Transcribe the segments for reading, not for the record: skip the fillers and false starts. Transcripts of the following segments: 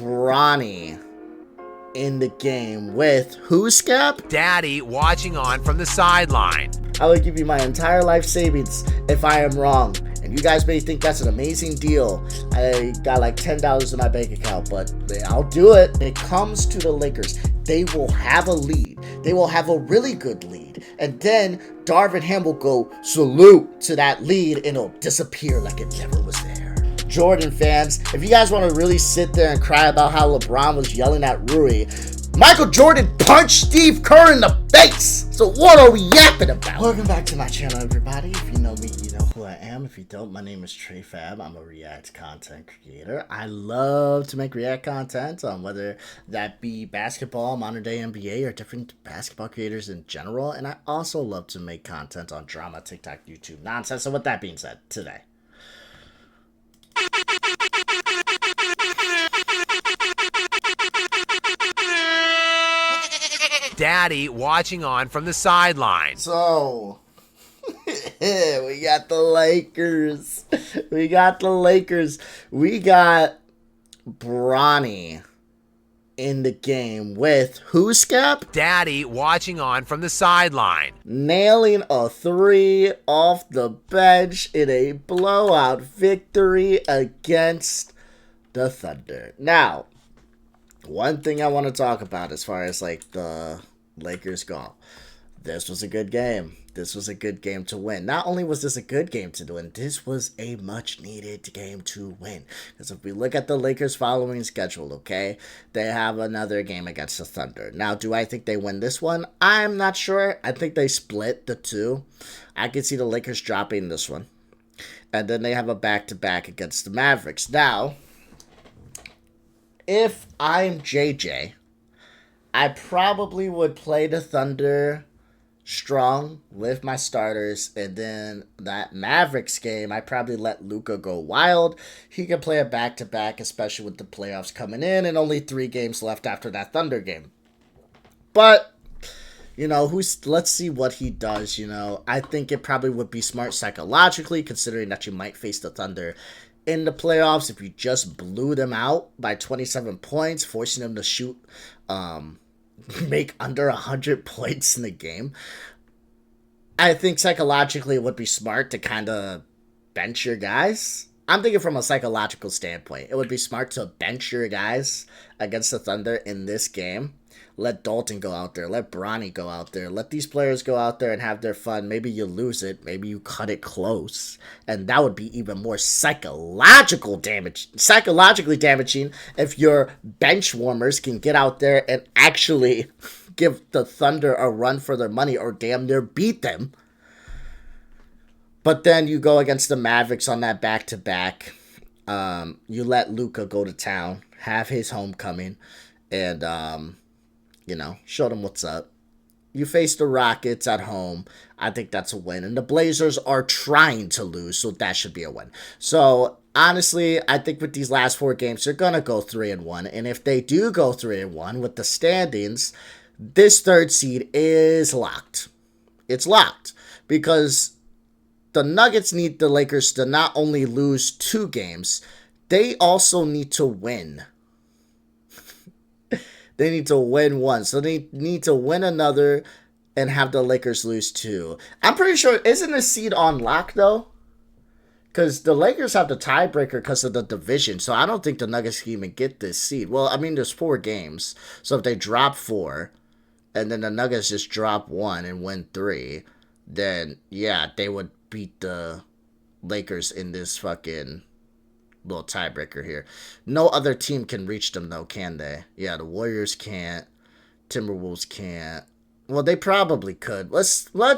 Bronny in the game with who, Scap? Daddy watching on from the sideline. I would give you my entire life savings if I am wrong. And you guys may think that's an amazing deal. I got like $10 in my bank account, but I'll do it. It comes to the Lakers. They will have a lead. They will have a really good lead. And then Darvin Ham will go salute to that lead and it'll disappear like it never was there. Jordan fans, if you guys want to really sit there and cry about how LeBron was yelling at Rui, Michael Jordan punched Steve Kerr in the face. So what are we yapping about? Welcome back to my channel, everybody. If you know me, you know who I am. If you don't, my name is Trey Fab. I'm a React content creator. I love to make React content on whether that be basketball, modern day NBA, or different basketball creators in general. And I also love to make content on drama, TikTok, YouTube nonsense. So with that being said, today, Daddy watching on from the sideline. so we got the Lakers. We got Bronny in the game with who, Scap? Daddy watching on from the sideline. Nailing a 3 off the bench in a blowout victory against the Thunder. Now, one thing I want to talk about as far as like the Lakers go. This was a good game. This was a good game to win. Not only was this a good game to win, this was a much needed game to win. Because if we look at the Lakers' following schedule, okay, they have another game against the Thunder. Now, do I think they win this one? I'm not sure. I think they split the two. I could see the Lakers dropping this one. And then they have a back-to-back against the Mavericks. Now, if I'm JJ, I probably would play the Thunder strong with my starters, and then that Mavericks game, I probably let Luka go wild. He can play a back-to-back, especially with the playoffs coming in and only 3 games left after that Thunder game. But, you know, let's see what he does, you know. I think it probably would be smart psychologically, considering that you might face the Thunder in the playoffs if you just blew them out by 27 points, forcing them to shoot make under 100 points in the game. I think psychologically it would be smart to kind of bench your guys. I'm thinking from a psychological standpoint. It would be smart to bench your guys against the Thunder in this game. Let Dalton go out there. Let Bronny go out there. Let these players go out there and have their fun. Maybe you lose it. Maybe you cut it close. And that would be even more psychologically damaging if your bench warmers can get out there and actually give the Thunder a run for their money or damn near beat them. But then you go against the Mavericks on that back-to-back. You let Luka go to town, have his homecoming, and you know, show them what's up. You face the Rockets at home. I think that's a win. And the Blazers are trying to lose, so that should be a win. So, honestly, I think with these last 4 games, they're going to go 3-1. And if they do go 3-1 with the standings, this 3rd seed is locked. It's locked. Because the Nuggets need the Lakers to not only lose 2 games, they also need to win. They need to win 1. So they need to win another and have the Lakers lose 2. I'm pretty sure, isn't the seed on lock, though? Because the Lakers have the tiebreaker because of the division. So I don't think the Nuggets can even get this seed. Well, I mean, there's 4 games. So if they drop 4, and then the Nuggets just drop 1 and win 3, then, yeah, they would beat the Lakers in this fucking little tiebreaker here. No other team can reach them, though, can they? Yeah, the Warriors can't. Timberwolves can't. Well, they probably could. Let's. I'm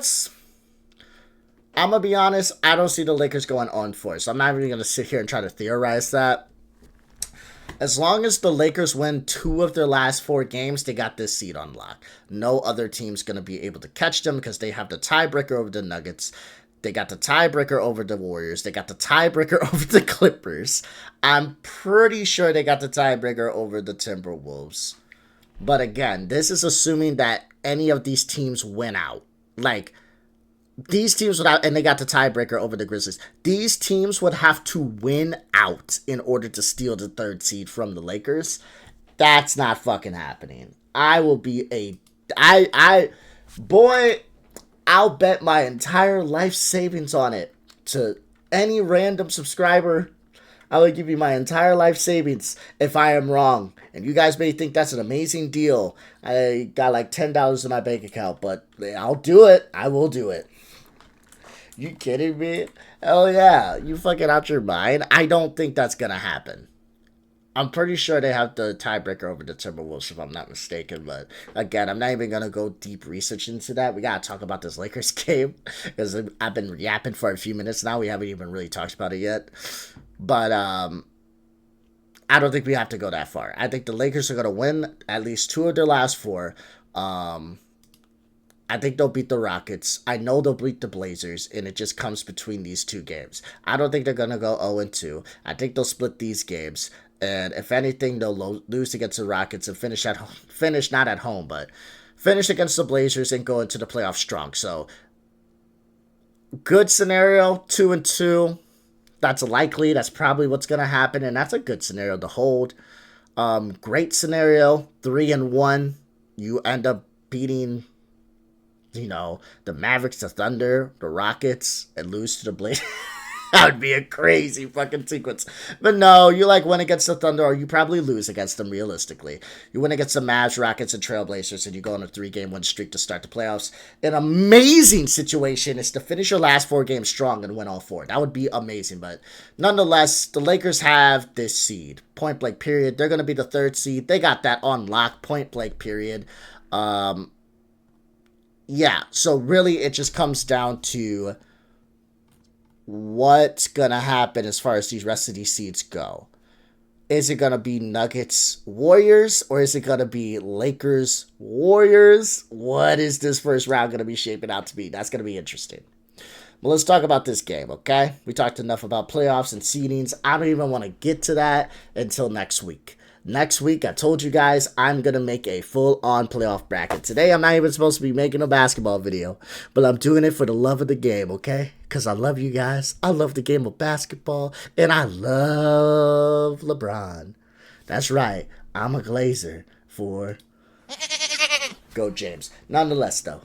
gonna be honest. I don't see the Lakers going on 4, so I'm not even gonna sit here and try to theorize that. As long as the Lakers win 2 of their last 4 games, they got this seed on lock. No other team's gonna be able to catch them because they have the tiebreaker over the Nuggets. They got the tiebreaker over the Warriors. They got the tiebreaker over the Clippers. I'm pretty sure they got the tiebreaker over the Timberwolves. But again, this is assuming that any of these teams win out. Like, these teams would have, and they got the tiebreaker over the Grizzlies. These teams would have to win out in order to steal the third seed from the Lakers. That's not fucking happening. I will be a, boy, I'll bet my entire life savings on it to any random subscriber. I will give you my entire life savings if I am wrong. And you guys may think that's an amazing deal. I got like $10 in my bank account, but I'll do it. I will do it. You kidding me? Hell yeah. You fucking out your mind? I don't think that's going to happen. I'm pretty sure they have the tiebreaker over the Timberwolves, if I'm not mistaken. But again, I'm not even going to go deep research into that. We got to talk about this Lakers game because I've been yapping for a few minutes now. We haven't even really talked about it yet. But I don't think we have to go that far. I think the Lakers are going to win at least 2 of their last 4. I think they'll beat the Rockets. I know they'll beat the Blazers, and it just comes between these 2 games. I don't think they're going to go 0-2. I think they'll split these games. And if anything, they'll lose against the Rockets and finish not at home, but finish against the Blazers and go into the playoffs strong. So, good scenario, 2-2. That's likely. That's probably what's going to happen, and that's a good scenario to hold. Great scenario, 3-1. You end up beating, the Mavericks, the Thunder, the Rockets, and lose to the Blazers. That would be a crazy fucking sequence. But no, you win against the Thunder, or you probably lose against them realistically. You win against the Mavs, Rockets, and Trailblazers, and you go on a 3-game win streak to start the playoffs. An amazing situation is to finish your last 4 games strong and win all 4. That would be amazing. But nonetheless, the Lakers have this seed. Point blank, period. They're going to be the 3rd seed. They got that on lock. Point blank, period. Yeah, so really it just comes down to what's going to happen as far as these rest of these seeds go. Is it going to be Nuggets Warriors, or is it going to be Lakers Warriors? What is this first round going to be shaping out to be? That's going to be interesting. Well, let's talk about this game, okay? We talked enough about playoffs and seedings. I don't even want to get to that until next week. Next week, I told you guys I'm going to make a full-on playoff bracket. Today, I'm not even supposed to be making a basketball video, but I'm doing it for the love of the game, okay? Because I love you guys. I love the game of basketball, and I love LeBron. That's right. I'm a Glazer for Go James. Nonetheless, though.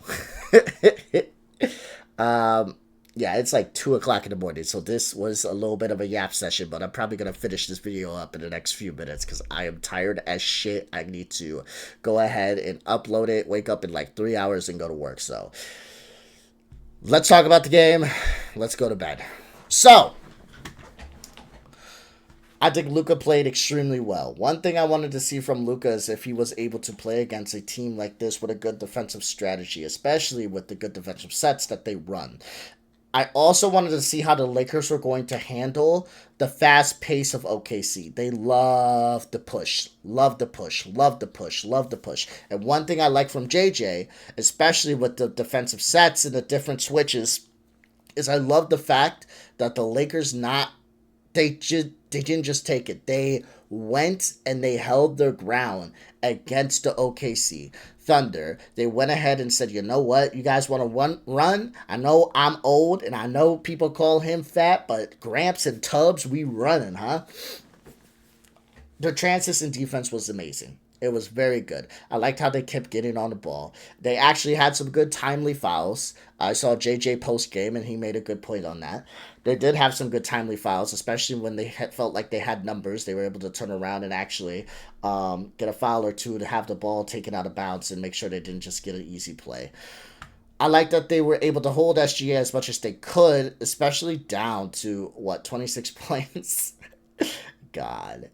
Yeah, it's like 2 o'clock in the morning, so this was a little bit of a yap session, but I'm probably going to finish this video up in the next few minutes because I am tired as shit. I need to go ahead and upload it, wake up in like 3 hours, and go to work. So, let's talk about the game. Let's go to bed. So, I think Luka played extremely well. One thing I wanted to see from Luka is if he was able to play against a team like this with a good defensive strategy, especially with the good defensive sets that they run. I also wanted to see how the Lakers were going to handle the fast pace of OKC. They love the push, love the push, love the push, love the push. And one thing I like from JJ, especially with the defensive sets and the different switches, is I love the fact that the Lakers they didn't just take it. They went and they held their ground against the OKC Thunder. They went ahead and said, you know what? You guys want to run? I know I'm old and I know people call him fat, but Gramps and Tubbs, we running, huh? The transition defense was amazing. It was very good. I liked how they kept getting on the ball. They actually had some good timely fouls. I saw JJ post-game, and he made a good point on that. They did have some good timely fouls, especially when they felt like they had numbers. They were able to turn around and actually get a foul or two to have the ball taken out of bounds and make sure they didn't just get an easy play. I like that they were able to hold SGA as much as they could, especially down to, 26 points? God.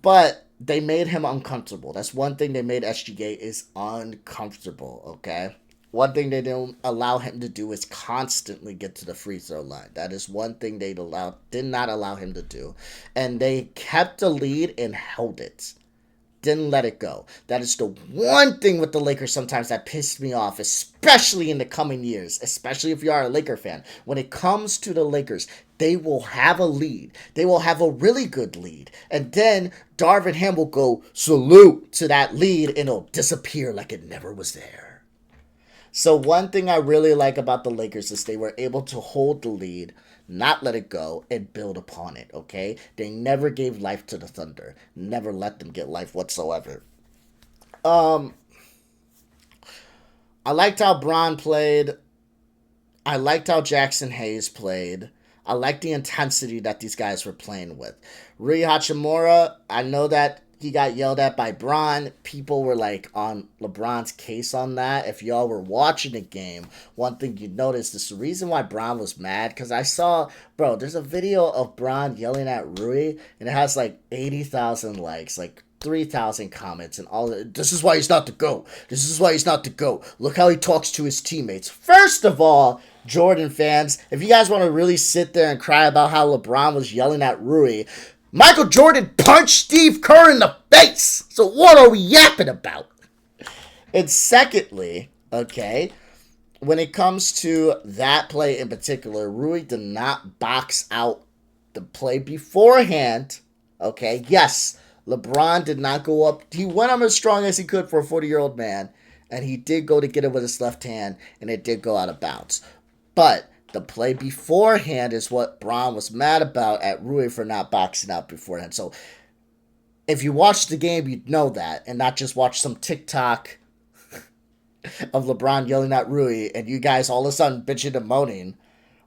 But they made him uncomfortable. That's one thing they made SGA is uncomfortable, okay? One thing they didn't allow him to do is constantly get to the free throw line. That is one thing they did not allow him to do. And they kept the lead and held it. Didn't let it go. That is the one thing with the Lakers sometimes that pissed me off, especially in the coming years, especially if you are a Laker fan. When it comes to the Lakers, they will have a lead. They will have a really good lead. And then Darvin Ham will go salute to that lead and it'll disappear like it never was there. So one thing I really like about the Lakers is they were able to hold the lead, not let it go, and build upon it, okay? They never gave life to the Thunder. Never let them get life whatsoever. Um, I liked how Braun played. I liked how Jackson Hayes played. I liked the intensity that these guys were playing with. Rui Hachimura, I know that he got yelled at by Braun. People were like on LeBron's case on that. If y'all were watching the game, one thing you noticed is the reason why Braun was mad. Because I saw, bro, there's a video of Braun yelling at Rui, and it has like 80,000 likes. Like 3,000 comments and all that. This is why he's not the GOAT. This is why he's not the GOAT. Look how he talks to his teammates. First of all, Jordan fans, if you guys want to really sit there and cry about how LeBron was yelling at Rui, Michael Jordan punched Steve Kerr in the face. So what are we yapping about? And secondly, okay, when it comes to that play in particular, Rui did not box out the play beforehand. Okay, yes, LeBron did not go up. He went up as strong as he could for a 40-year-old man, and he did go to get it with his left hand, and it did go out of bounds. But the play beforehand is what Braun was mad about at Rui for not boxing out beforehand. So if you watch the game, you'd know that, and not just watch some TikTok of LeBron yelling at Rui, and you guys all of a sudden bitching and moaning,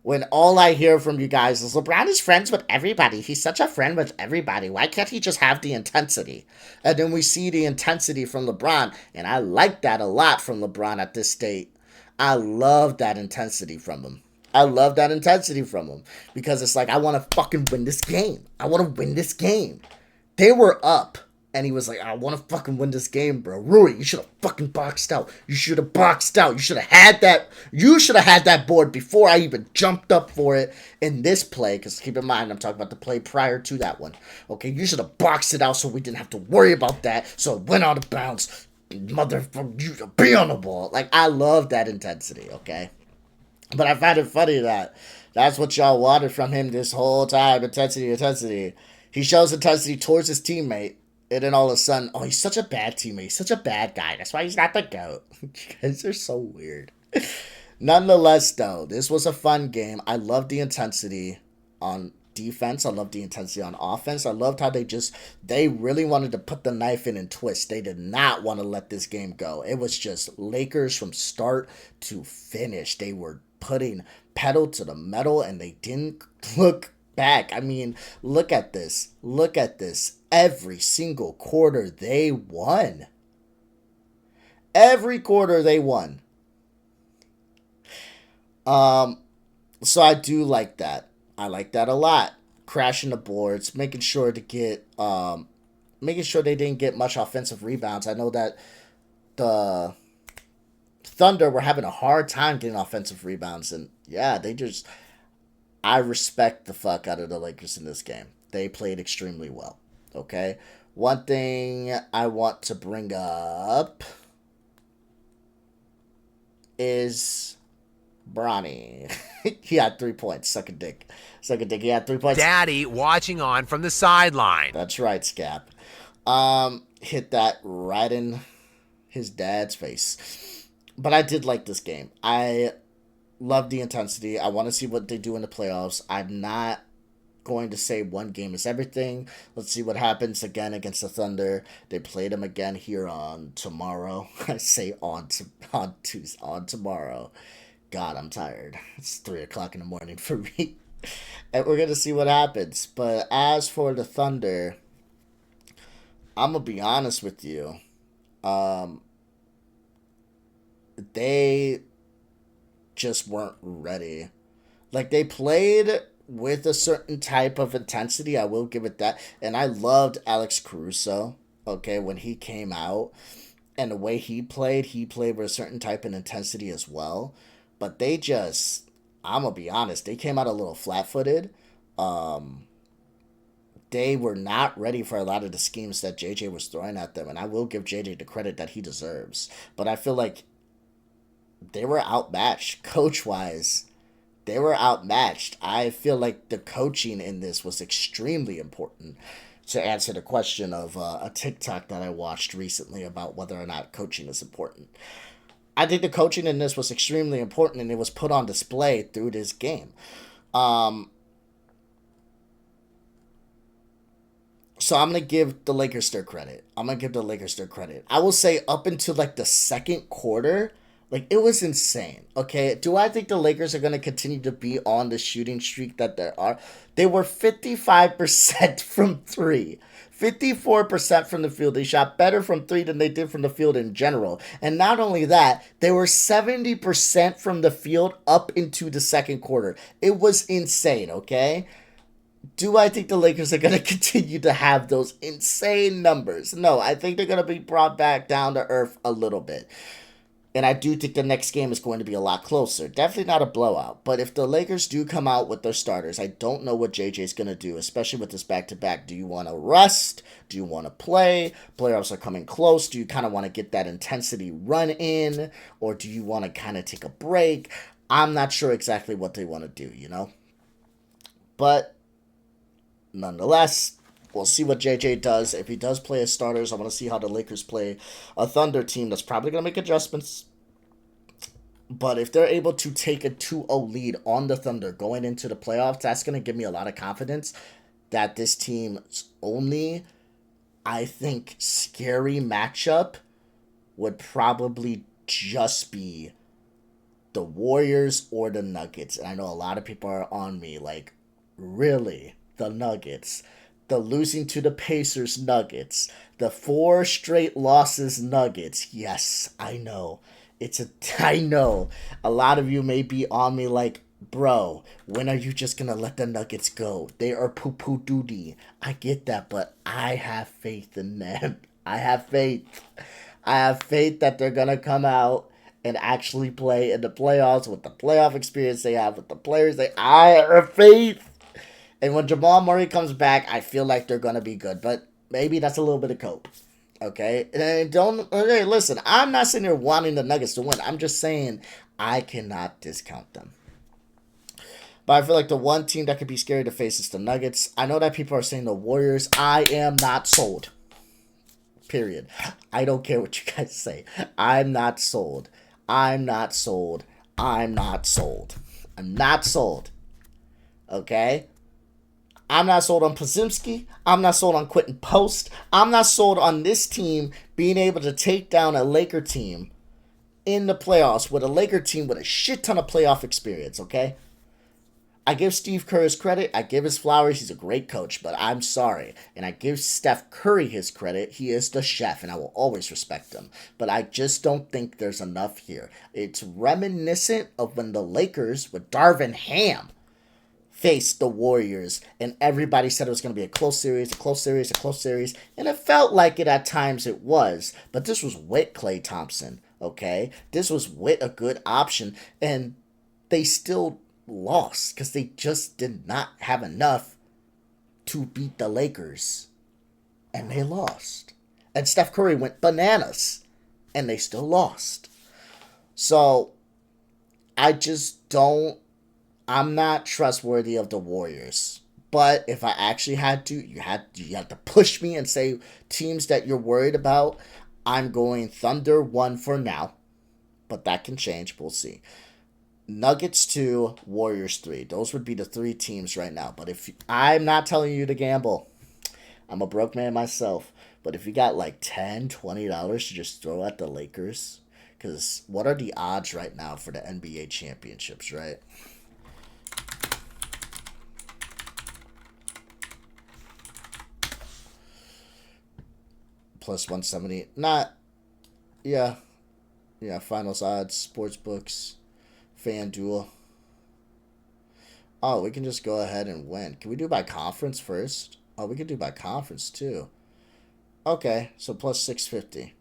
when all I hear from you guys is LeBron is friends with everybody. He's such a friend with everybody. Why can't he just have the intensity? And then we see the intensity from LeBron, and I like that a lot from LeBron at this state. I love that intensity from him. I love that intensity from him because it's like, I want to fucking win this game. I want to win this game. They were up, and he was like, I want to fucking win this game, bro. Rui, you should have fucking boxed out. You should have boxed out. You should have had that. You should have had that board before I even jumped up for it in this play. Because keep in mind, I'm talking about the play prior to that one. Okay, you should have boxed it out so we didn't have to worry about that. So it went out of bounds. Motherfucker, you should be on the ball. Like, I love that intensity, okay? But I find it funny that that's what y'all wanted from him this whole time. Intensity, intensity. He shows intensity towards his teammate. And then all of a sudden, oh, he's such a bad teammate. He's such a bad guy. That's why he's not the GOAT. You guys are so weird. Nonetheless, though, this was a fun game. I loved the intensity on defense. I loved the intensity on offense. I loved how they really wanted to put the knife in and twist. They did not want to let this game go. It was just Lakers from start to finish. They were putting pedal to the metal, and they didn't look back. I mean, look at this. Look at this. Every single quarter they won. Every quarter they won. So I do like that. I like that a lot. Crashing the boards, making sure they didn't get much offensive rebounds. I know that the Thunder were having a hard time getting offensive rebounds, and yeah, I respect the fuck out of the Lakers in this game. They played extremely well. Okay? One thing I want to bring up is Bronny. He had 3 points. Suck a dick. Suck a dick. He had 3 points. Daddy watching on from the sideline. That's right, Scap. Hit that right in his dad's face. But I did like this game. I love the intensity. I want to see what they do in the playoffs. I'm not going to say one game is everything. Let's see what happens again against the Thunder. They played them again here on tomorrow. I say on tomorrow. God, I'm tired. It's 3 o'clock in the morning for me. And we're going to see what happens. But as for the Thunder, I'm going to be honest with you. They just weren't ready. Like, they played with a certain type of intensity. I will give it that. And I loved Alex Caruso, okay, when he came out. And the way he played with a certain type of intensity as well. But they just, I'm going to be honest, they came out a little flat-footed. They were not ready for a lot of the schemes that JJ was throwing at them. And I will give JJ the credit that he deserves. But I feel like they were outmatched coach-wise. They were outmatched. I feel like the coaching in this was extremely important, to answer the question of a TikTok that I watched recently about whether or not coaching is important. I think the coaching in this was extremely important, and it was put on display through this game. Um, so I'm gonna give the Lakers their credit. I will say up until like the second quarter, like it was insane. Okay, do I think the Lakers are gonna continue to be on the shooting streak that they are? They were 55% from three. 54% from the field. They shot better from three than they did from the field in general. And not only that, they were 70% from the field up into the second quarter. It was insane, okay? Do I think the Lakers are going to continue to have those insane numbers? No, I think they're going to be brought back down to earth a little bit. And I do think the next game is going to be a lot closer. Definitely not a blowout. But if the Lakers do come out with their starters, I don't know what JJ's going to do, especially with this back-to-back. Do you want to rest? Do you want to play? Playoffs are coming close. Do you kind of want to get that intensity run in? Or do you want to kind of take a break? I'm not sure exactly what they want to do, you know? But nonetheless, we'll see what JJ does. If he does play as starters, I want to see how the Lakers play a Thunder team that's probably going to make adjustments. But if they're able to take a 2-0 lead on the Thunder going into the playoffs, that's going to give me a lot of confidence that this team's only, I think, scary matchup would probably just be the Warriors or the Nuggets. And I know a lot of people are on me like, really? The Nuggets? The losing to the Pacers Nuggets? The 4 straight losses Nuggets? Yes, I know. I know. A lot of you may be on me like, bro, when are you just gonna let the Nuggets go? They are poo-poo doody. I get that, but I have faith in them. I have faith. I have faith that they're gonna come out and actually play in the playoffs with the playoff experience they have with the players. I have faith. And when Jamal Murray comes back, I feel like they're gonna be good. But maybe that's a little bit of cope. Okay? And okay, listen, I'm not sitting here wanting the Nuggets to win. I'm just saying I cannot discount them. But I feel like the one team that could be scary to face is the Nuggets. I know that people are saying the Warriors. I am not sold. Period. I don't care what you guys say. I'm not sold. I'm not sold. I'm not sold. I'm not sold. Okay? I'm not sold on Podziemski. I'm not sold on Quentin Post. I'm not sold on this team being able to take down a Laker team in the playoffs with a Laker team with a shit ton of playoff experience, okay? I give Steve Kerr his credit. I give his flowers. He's a great coach, but I'm sorry. And I give Steph Curry his credit. He is the chef, and I will always respect him. But I just don't think there's enough here. It's reminiscent of when the Lakers with Darvin Ham faced the Warriors, and everybody said it was going to be a close series, and it felt like it at times it was, but this was with Klay Thompson, okay? This was with a good option, and they still lost because they just did not have enough to beat the Lakers, and they lost. And Steph Curry went bananas, and they still lost. So, I'm not trustworthy of the Warriors. But if I actually had to, you had to push me and say teams that you're worried about. I'm going Thunder 1 for now. But that can change. We'll see. Nuggets 2, Warriors 3. Those would be the 3 teams right now. But I'm not telling you to gamble. I'm a broke man myself. But if you got like $10, $20 to just throw at the Lakers. Because what are the odds right now for the NBA championships, right? Plus 170. Yeah, finals odds, sports books, FanDuel. Oh, we can just go ahead and win. Can we do by conference first? Oh, we can do by conference too. Okay, so plus 650.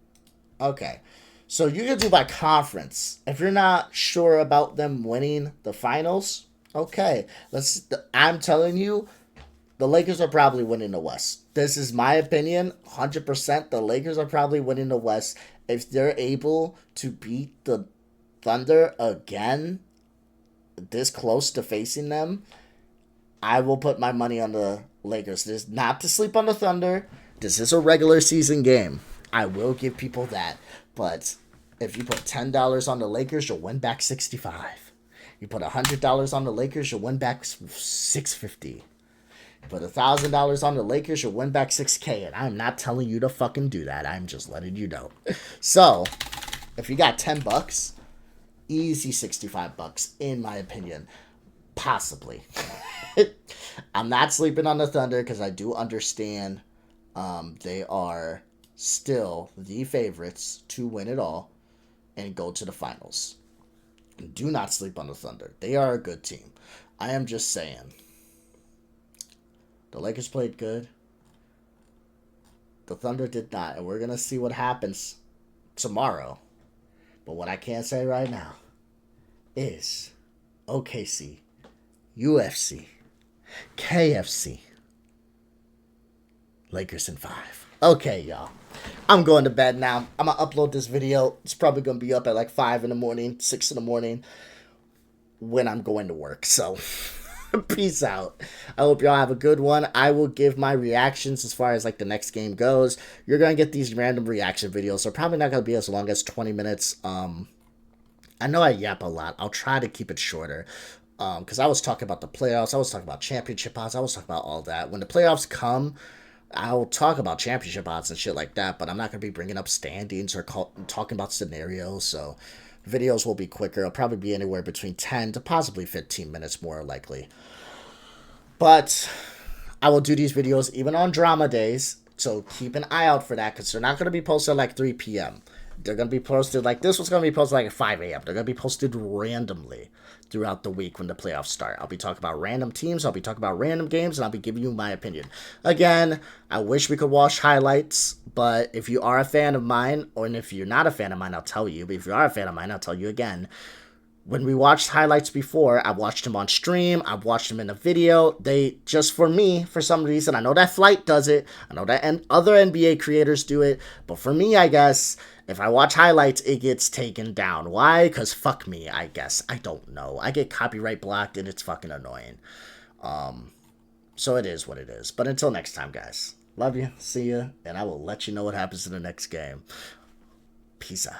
Okay, so you can do by conference. If you're not sure about them winning the finals, okay. I'm telling you, the Lakers are probably winning the West. This is my opinion. 100%. The Lakers are probably winning the West. If they're able to beat the Thunder again, this close to facing them, I will put my money on the Lakers. This is not to sleep on the Thunder. This is a regular season game. I will give people that. But If you put $10 on the Lakers, you'll win back 65. You put $100 on the Lakers, you'll win back 650. Put $1,000 on the Lakers, you'll win back 6K. And I'm not telling you to fucking do that. I'm just letting you know. So, if you got $10, easy $65, in my opinion. Possibly. I'm not sleeping on the Thunder because I do understand they are still the favorites to win it all and go to the finals. Do not sleep on the Thunder. They are a good team. I am just saying. The Lakers played good. The Thunder did not. And we're going to see what happens tomorrow. But what I can say right now is OKC, UFC, KFC, Lakers in 5. Okay, y'all. I'm going to bed now. I'm going to upload this video. It's probably going to be up at like 5 in the morning, 6 in the morning when I'm going to work. So, peace out. I hope y'all have a good one. I will give my reactions as far as like the next game goes. You're going to get these random reaction videos. So, probably not going to be as long as 20 minutes. I know I yap a lot. I'll try to keep it shorter. Because I was talking about the playoffs. I was talking about championship odds. I was talking about all that. When the playoffs come, I'll talk about championship odds and shit like that, but I'm not going to be bringing up standings or talking about scenarios, so videos will be quicker. It'll probably be anywhere between 10 to possibly 15 minutes more likely. But I will do these videos even on drama days, so keep an eye out for that, because they're not going to be posted at like 3 p.m. They're going to be posted like this was going to be posted like at 5 a.m. They're going to be posted randomly throughout the week when the playoffs start. I'll be talking about random teams. I'll be talking about random games, and I'll be giving you my opinion. Again, I wish we could watch highlights, but if you are a fan of mine, or if you're not a fan of mine, I'll tell you. But if you are a fan of mine, I'll tell you again. When we watched highlights before, I watched them on stream. I've watched them in a video. They, just for me, for some reason, I know that Flight does it. I know that other NBA creators do it. But for me, I guess, if I watch highlights, it gets taken down. Why? Because fuck me, I guess. I don't know. I get copyright blocked, and it's fucking annoying. So it is what it is. But until next time, guys. Love you. See you. And I will let you know what happens in the next game. Peace out.